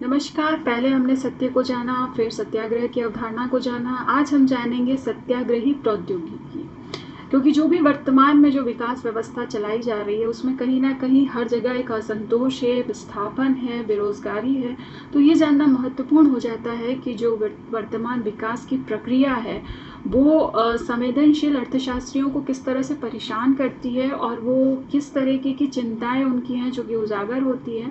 नमस्कार। पहले हमने सत्य को जाना, फिर सत्याग्रह की अवधारणा को जाना। आज हम जानेंगे सत्याग्रही प्रौद्योगिकी, क्योंकि जो भी वर्तमान में जो विकास व्यवस्था चलाई जा रही है उसमें कहीं ना कहीं हर जगह एक असंतोष है, विस्थापन है, बेरोजगारी है। तो ये जानना महत्वपूर्ण हो जाता है कि जो वर्तमान विकास की प्रक्रिया है वो संवेदनशील अर्थशास्त्रियों को किस तरह से परेशान करती है और वो किस तरीके की चिंताएं उनकी हैं जो कि उजागर होती है।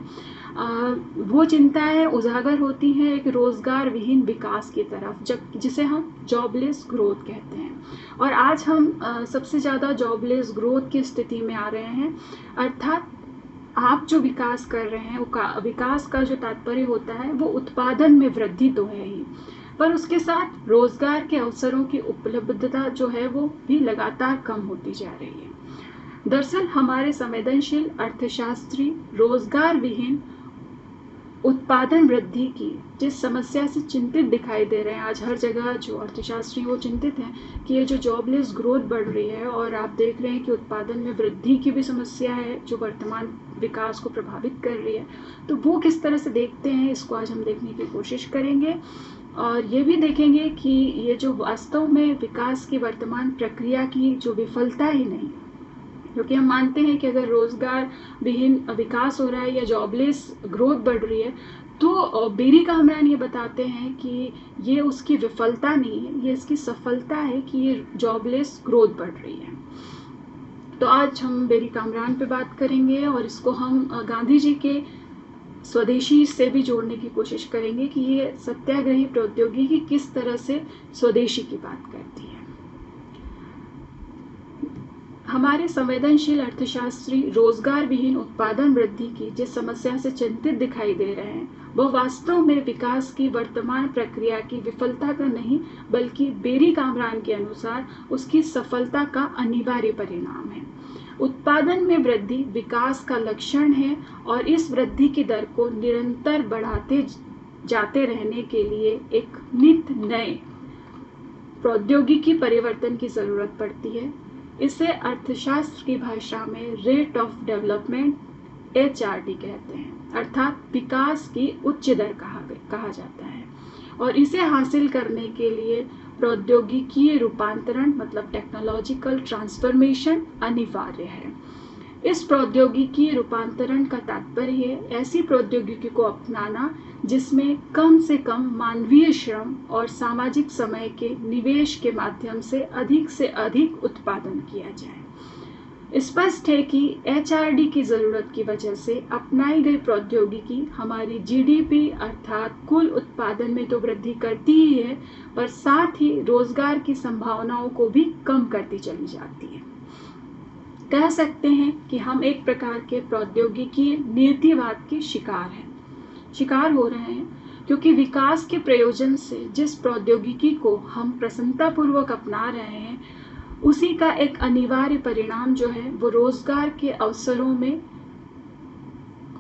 वो चिंताएं उजागर होती हैं एक रोजगार विहीन विकास की तरफ, जब जिसे हम जॉबलेस ग्रोथ कहते हैं। और आज हम सबसे ज़्यादा जॉबलेस ग्रोथ की स्थिति में आ रहे हैं। अर्थात आप जो विकास कर रहे हैं विकास का जो तात्पर्य होता है वो उत्पादन में वृद्धि तो है ही, पर उसके साथ रोजगार के अवसरों की उपलब्धता जो है वो भी लगातार कम होती जा रही है। दरअसल हमारे संवेदनशील अर्थशास्त्री रोजगार विहीन उत्पादन वृद्धि की जिस समस्या से चिंतित दिखाई दे रहे हैं, आज हर जगह जो अर्थशास्त्री वो चिंतित हैं कि ये जो जॉबलेस ग्रोथ बढ़ रही है और आप देख रहे हैं कि उत्पादन में वृद्धि की भी समस्या है जो वर्तमान विकास को प्रभावित कर रही है। तो वो किस तरह से देखते हैं, इसको आज हम देखने की कोशिश करेंगे और ये भी देखेंगे कि ये जो वास्तव में विकास की वर्तमान प्रक्रिया की जो विफलता ही नहीं, क्योंकि हम मानते हैं कि अगर रोजगार विहीन विकास हो रहा है या जॉबलेस ग्रोथ बढ़ रही है तो बेरी कामरान ये बताते हैं कि ये उसकी विफलता नहीं है, ये इसकी सफलता है कि ये जॉबलेस ग्रोथ बढ़ रही है। तो आज हम बेरी कामरान पे बात करेंगे और इसको हम गांधी जी के स्वदेशी से भी जोड़ने की कोशिश करेंगे कि ये सत्याग्रही प्रौद्योगिकी किस तरह से स्वदेशी की बात करती है। हमारे संवेदनशील अर्थशास्त्री रोजगार विहीन उत्पादन वृद्धि की जिस समस्या से चिंतित दिखाई दे रहे हैं वह वास्तव में विकास की वर्तमान प्रक्रिया की विफलता का नहीं बल्कि बेरी कामरान के अनुसार उसकी सफलता का अनिवार्य परिणाम है। उत्पादन में वृद्धि विकास का लक्षण है और इस वृद्धि की दर को निरंतर बढ़ाते जाते रहने के लिए एक नित नए प्रौद्योगिकी परिवर्तन की जरूरत पड़ती है। इसे अर्थशास्त्र की भाषा में रेट ऑफ डेवलपमेंट HRD कहते हैं, अर्थात विकास की उच्च दर कहा जाता है। और इसे हासिल करने के लिए प्रौद्योगिकीय रूपांतरण मतलब टेक्नोलॉजिकल ट्रांसफॉर्मेशन अनिवार्य है। इस प्रौद्योगिकी रूपांतरण का तात्पर्य है ऐसी प्रौद्योगिकी को अपनाना जिसमें कम से कम मानवीय श्रम और सामाजिक समय के निवेश के माध्यम से अधिक उत्पादन किया जाए। स्पष्ट है कि HRD की जरूरत की वजह से अपनाई गई प्रौद्योगिकी हमारी GDP अर्थात कुल उत्पादन में तो वृद्धि करती ही है, पर साथ ही रोजगार की संभावनाओं को भी कम करती चली जाती है। कह सकते हैं कि हम एक प्रकार के प्रौद्योगिकी नीतिवाद के शिकार हो रहे हैं, क्योंकि विकास के प्रयोजन से जिस प्रौद्योगिकी को हम प्रसन्नतापूर्वक अपना रहे हैं उसी का एक अनिवार्य परिणाम जो है वो रोजगार के अवसरों में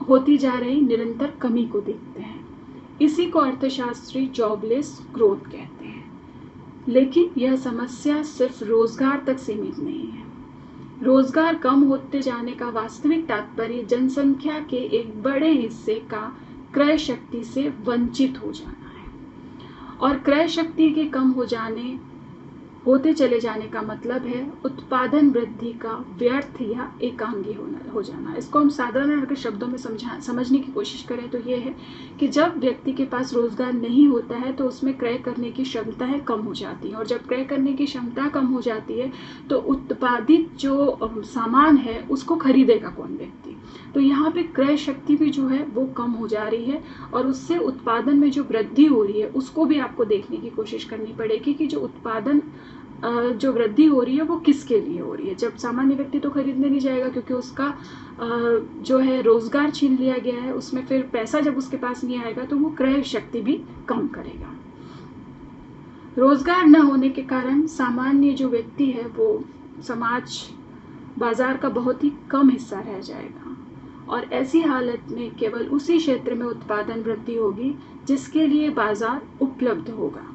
होती जा रही निरंतर कमी को देखते हैं। इसी को अर्थशास्त्री जॉबलेस ग्रोथ कहते हैं। लेकिन यह समस्या सिर्फ रोजगार तक सीमित नहीं है। रोजगार कम होते जाने का वास्तविक तात्पर्य जनसंख्या के एक बड़े हिस्से का क्रय शक्ति से वंचित हो जाना है, और क्रय शक्ति के कम होते चले जाने का मतलब है उत्पादन वृद्धि का व्यर्थ या एकांगी हो जाना। इसको हम साधारण शब्दों में समझने की कोशिश करें तो ये है कि जब व्यक्ति के पास रोजगार नहीं होता है तो उसमें क्रय करने की क्षमताएं कम हो जाती हैं, और जब क्रय करने की क्षमता कम हो जाती है तो उत्पादित जो सामान है उसको खरीदेगा कौन व्यक्ति। तो यहाँ पे क्रय शक्ति भी जो है वो कम हो जा रही है, और उससे उत्पादन में जो वृद्धि हो रही है उसको भी आपको देखने की कोशिश करनी पड़ेगी कि जो उत्पादन जो वृद्धि हो रही है वो किसके लिए हो रही है। जब सामान्य व्यक्ति तो खरीदने नहीं जाएगा क्योंकि उसका जो है रोजगार छीन लिया गया है, उसमें फिर पैसा जब उसके पास नहीं आएगा तो वो क्रय शक्ति भी कम करेगा। रोजगार न होने के कारण सामान्य जो व्यक्ति है वो समाज बाजार का बहुत ही कम हिस्सा रह जाएगा, और ऐसी हालत में केवल उसी क्षेत्र में उत्पादन वृद्धि होगी जिसके लिए बाजार उपलब्ध होगा।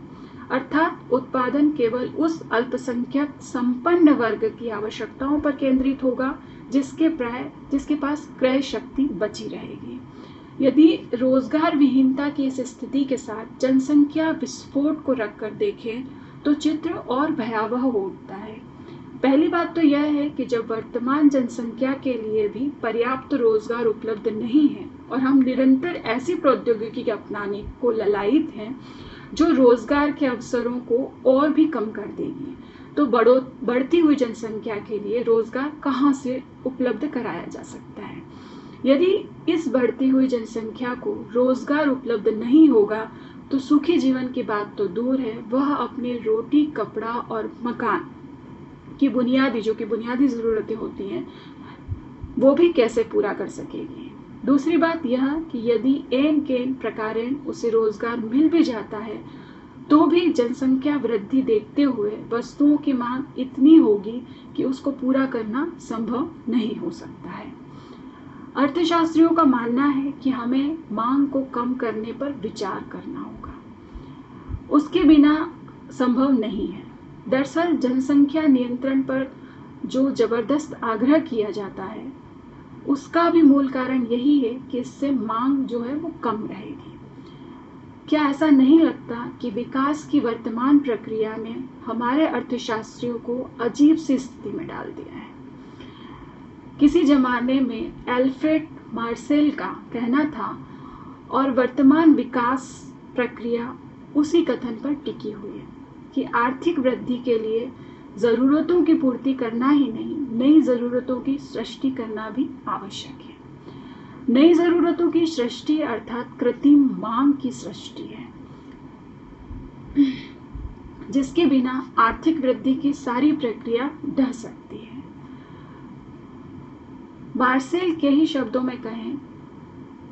अर्थात उत्पादन केवल उस अल्पसंख्यक संपन्न वर्ग की आवश्यकताओं पर केंद्रित होगा जिसके पास क्रय शक्ति बची रहेगी। यदि रोजगार विहीनता की इस स्थिति के साथ जनसंख्या विस्फोट को रखकर देखें तो चित्र और भयावह हो उठता है। पहली बात तो यह है कि जब वर्तमान जनसंख्या के लिए भी पर्याप्त रोजगार उपलब्ध नहीं है और हम निरंतर ऐसी प्रौद्योगिकी अपनाने को ललायित हैं जो रोजगार के अवसरों को और भी कम कर देगी, तो बढ़ती हुई जनसंख्या के लिए रोजगार कहाँ से उपलब्ध कराया जा सकता है। यदि इस बढ़ती हुई जनसंख्या को रोजगार उपलब्ध नहीं होगा तो सुखी जीवन की बात तो दूर है, वह अपने रोटी, कपड़ा और मकान की बुनियादी ज़रूरतें होती हैं वो भी कैसे पूरा कर सकेगी। दूसरी बात यह कि यदि एन केन प्रकारेण उसे रोजगार मिल भी जाता है तो भी जनसंख्या वृद्धि देखते हुए वस्तुओं की मांग इतनी होगी कि उसको पूरा करना संभव नहीं हो सकता है। अर्थशास्त्रियों का मानना है कि हमें मांग को कम करने पर विचार करना होगा, उसके बिना संभव नहीं है। दरअसल जनसंख्या नियंत्रण पर जो जबरदस्त आग्रह किया जाता है उसका भी मूल कारण यही है कि इससे मांग जो है वो कम रहेगी। क्या ऐसा नहीं लगता कि विकास की वर्तमान प्रक्रिया ने हमारे अर्थशास्त्रियों को अजीब सी स्थिति में डाल दिया है। किसी जमाने में एल्फ्रेड मार्सेल का कहना था और वर्तमान विकास प्रक्रिया उसी कथन पर टिकी हुई है कि आर्थिक वृद्धि के लिए जरूरतों की पूर्ति करना ही नहीं, नई जरूरतों की सृष्टि करना भी आवश्यक है। नई जरूरतों की सृष्टि अर्थात कृत्रिम मांग की सृष्टि है, जिसके बिना आर्थिक वृद्धि की सारी प्रक्रिया ढह सकती है। मार्सेल के ही शब्दों में कहें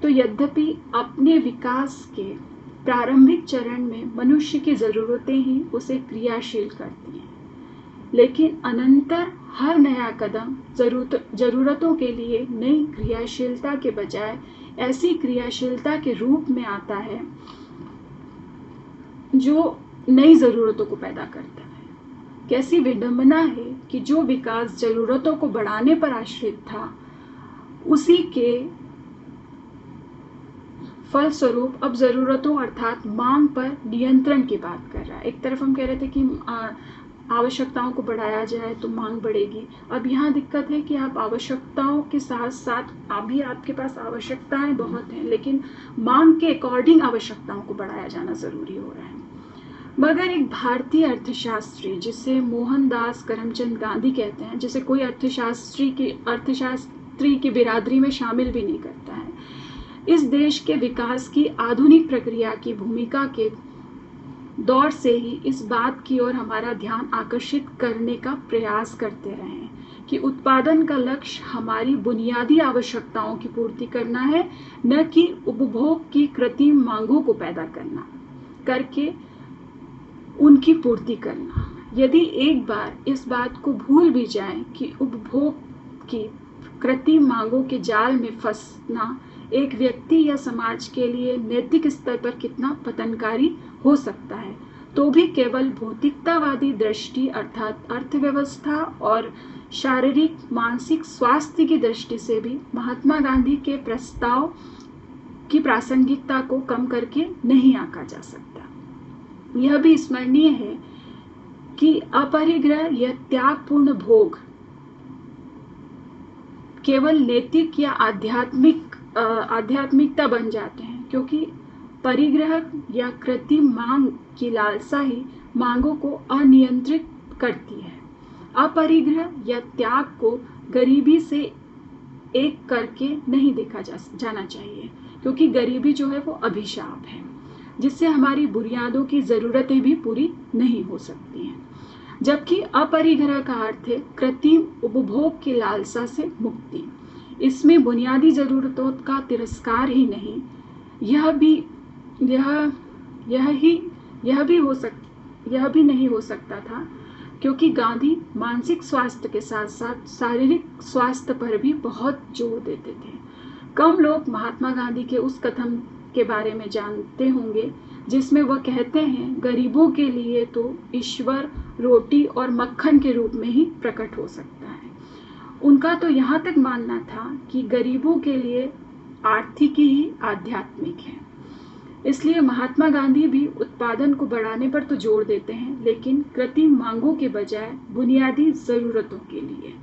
तो यद्यपि अपने विकास के प्रारंभिक चरण में मनुष्य की जरूरतें ही उसे क्रियाशील करती हैं, लेकिन अनंतर हर नया कदम जरूरतों के लिए नई क्रियाशीलता के बजाय ऐसी क्रियाशीलता के रूप में आता है जो नई जरूरतों को पैदा करता है। कैसी विडंबना है कि जो विकास जरूरतों को बढ़ाने पर आश्रित था उसी के फलस्वरूप अब जरूरतों अर्थात मांग पर नियंत्रण की बात कर रहा है। एक तरफ हम कह रहे थे कि आवश्यकताओं को बढ़ाया जाए तो मांग बढ़ेगी, अब यहाँ दिक्कत है कि आप आवश्यकताओं के साथ साथ अभी आपके पास आवश्यकताएं बहुत हैं लेकिन मांग के अकॉर्डिंग आवश्यकताओं को बढ़ाया जाना जरूरी हो रहा है। मगर एक भारतीय अर्थशास्त्री जिसे मोहनदास करमचंद गांधी कहते हैं, जिसे कोई अर्थशास्त्री की बिरादरी में शामिल भी नहीं करता है, इस देश के विकास की आधुनिक प्रक्रिया की भूमिका के दौर से ही इस बात की ओर हमारा ध्यान आकर्षित करने का प्रयास करते रहे हैं कि उत्पादन का लक्ष्य हमारी बुनियादी आवश्यकताओं की पूर्ति करना है, न कि उपभोग की कृत्रिम मांगों को पैदा करके उनकी पूर्ति करना। यदि एक बार इस बात को भूल भी जाएं कि उपभोग की कृत्रिम मांगों के जाल में फंसना एक व्यक्ति या समाज के लिए नैतिक स्तर पर कितना पतनकारी हो सकता है, तो भी केवल भौतिकतावादी दृष्टि अर्थात अर्थव्यवस्था और शारीरिक मानसिक स्वास्थ्य की दृष्टि से भी महात्मा गांधी के प्रस्ताव की प्रासंगिकता को कम करके नहीं आंका जा सकता। यह भी स्मरणीय है कि अपरिग्रह या त्यागपूर्ण भोग केवल नैतिक या आध्यात्मिकता बन जाते हैं, क्योंकि परिग्रह या कृत्रिम मांग की लालसा ही मांगों को अनियंत्रित करती है। अपरिग्रह या त्याग को गरीबी से एक करके नहीं देखा जाना चाहिए, क्योंकि गरीबी जो है वो अभिशाप है जिससे हमारी बुनियादों की जरूरतें भी पूरी नहीं हो सकती हैं। जबकि अपरिग्रह का अर्थ है कृत्रिम उपभोग की लालसा से मुक्ति। इसमें बुनियादी जरूरतों का तिरस्कार ही नहीं, यह भी नहीं हो सकता था, क्योंकि गांधी मानसिक स्वास्थ्य के साथ साथ शारीरिक स्वास्थ्य पर भी बहुत जोर देते थे। कम लोग महात्मा गांधी के उस कथन के बारे में जानते होंगे जिसमें वह कहते हैं, गरीबों के लिए तो ईश्वर रोटी और मक्खन के रूप में ही प्रकट हो सकता है। उनका तो यहाँ तक मानना था कि गरीबों के लिए आर्थिक ही आध्यात्मिक है। इसलिए महात्मा गांधी भी उत्पादन को बढ़ाने पर तो जोर देते हैं, लेकिन कृत्रिम मांगों के बजाय बुनियादी जरूरतों के लिए।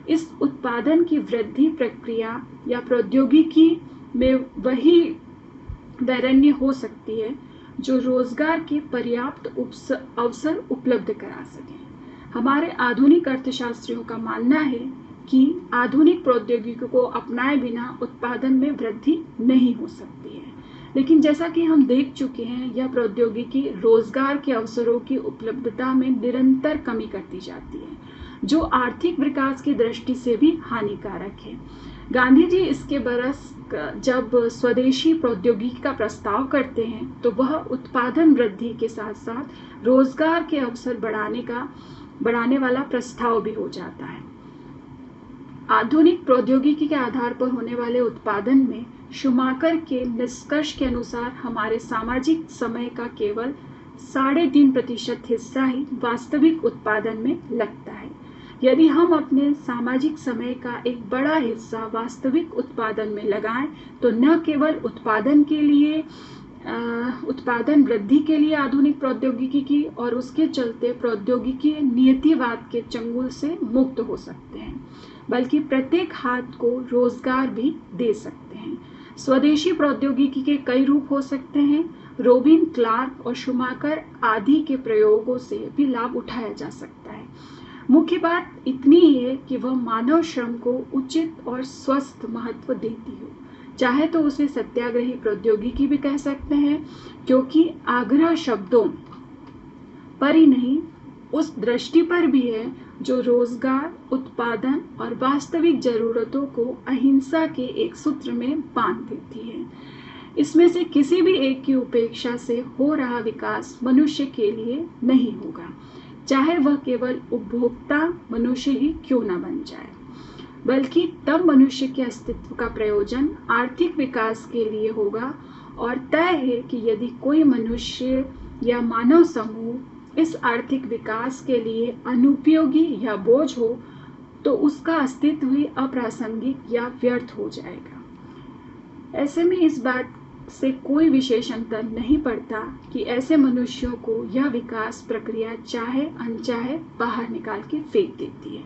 इस उत्पादन की वृद्धि प्रक्रिया या प्रौद्योगिकी में वही वैरण्य हो सकती है जो रोजगार के पर्याप्त अवसर उपलब्ध करा सके। हमारे आधुनिक अर्थशास्त्रियों का मानना है कि आधुनिक प्रौद्योगिकी को अपनाए बिना उत्पादन में वृद्धि नहीं हो सकती है। लेकिन जैसा कि हम देख चुके हैं, यह प्रौद्योगिकी रोजगार के अवसरों की उपलब्धता में निरंतर कमी करती जाती है, जो आर्थिक विकास की दृष्टि से भी हानिकारक है। गांधी जी इसके बरस जब स्वदेशी प्रौद्योगिकी का प्रस्ताव करते हैं, तो वह उत्पादन वृद्धि के साथ साथ रोजगार के अवसर बढ़ाने वाला प्रस्ताव भी हो जाता है। आधुनिक प्रौद्योगिकी के आधार पर होने वाले उत्पादन में शूमाकर के निष्कर्ष के अनुसार हमारे सामाजिक समय का केवल 3.5% हिस्सा ही वास्तविक उत्पादन में लगता है। यदि हम अपने सामाजिक समय का एक बड़ा हिस्सा वास्तविक उत्पादन में लगाएं, तो न केवल उत्पादन वृद्धि के लिए आधुनिक प्रौद्योगिकी की और उसके चलते प्रौद्योगिकी नियतिवाद के चंगुल से मुक्त हो सकते हैं, बल्कि प्रत्येक हाथ को रोजगार भी दे सकते हैं। स्वदेशी प्रौद्योगिकी के कई रूप हो सकते हैं। रोबिन, क्लार्क और शूमाकर आदि के प्रयोगों से भी लाभ उठाया जा सकता है। मुख्य बात इतनी ही है कि वह मानव श्रम को उचित और स्वस्थ महत्व देती हो। चाहे तो उसे सत्याग्रही प्रौद्योगिकी भी कह सकते हैं, क्योंकि आग्रह शब्दों पर ही नहीं, उस दृष्टि पर भी है जो रोजगार, उत्पादन और वास्तविक जरूरतों को अहिंसा के एक सूत्र में बांध देती है। इसमें से किसी भी एक की उपेक्षा से हो रहा विकास मनुष्य के लिए नहीं होगा, चाहे वह केवल उपभोक्ता मनुष्य ही क्यों न बन जाए, बल्कि तब मनुष्य के अस्तित्व का प्रयोजन आर्थिक विकास के लिए होगा। और तय है कि यदि कोई मनुष्य या मानव समूह इस आर्थिक विकास के लिए अनुपयोगी या बोझ हो, तो उसका अस्तित्व ही अप्रासंगिक या व्यर्थ हो जाएगा। ऐसे में इस बात से कोई विशेष अंतर नहीं पड़ता कि ऐसे मनुष्यों को यह विकास प्रक्रिया चाहे अनचाहे बाहर निकाल के फेंक देती है,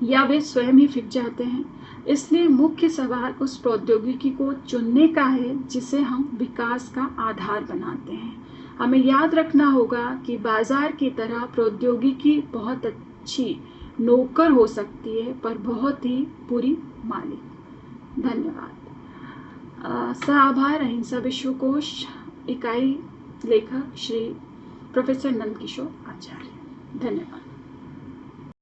या वे स्वयं ही फिट जाते हैं। इसलिए मुख्य सवाल उस प्रौद्योगिकी को चुनने का है जिसे हम विकास का आधार बनाते हैं। हमें याद रखना होगा कि बाजार की तरह प्रौद्योगिकी बहुत अच्छी नौकर हो सकती है, पर बहुत ही बुरी मालिक। धन्यवाद। आभार। अहिंसा विश्वकोश इकाई लेखक श्री प्रोफेसर नंदकिशोर आचार्य। धन्यवाद।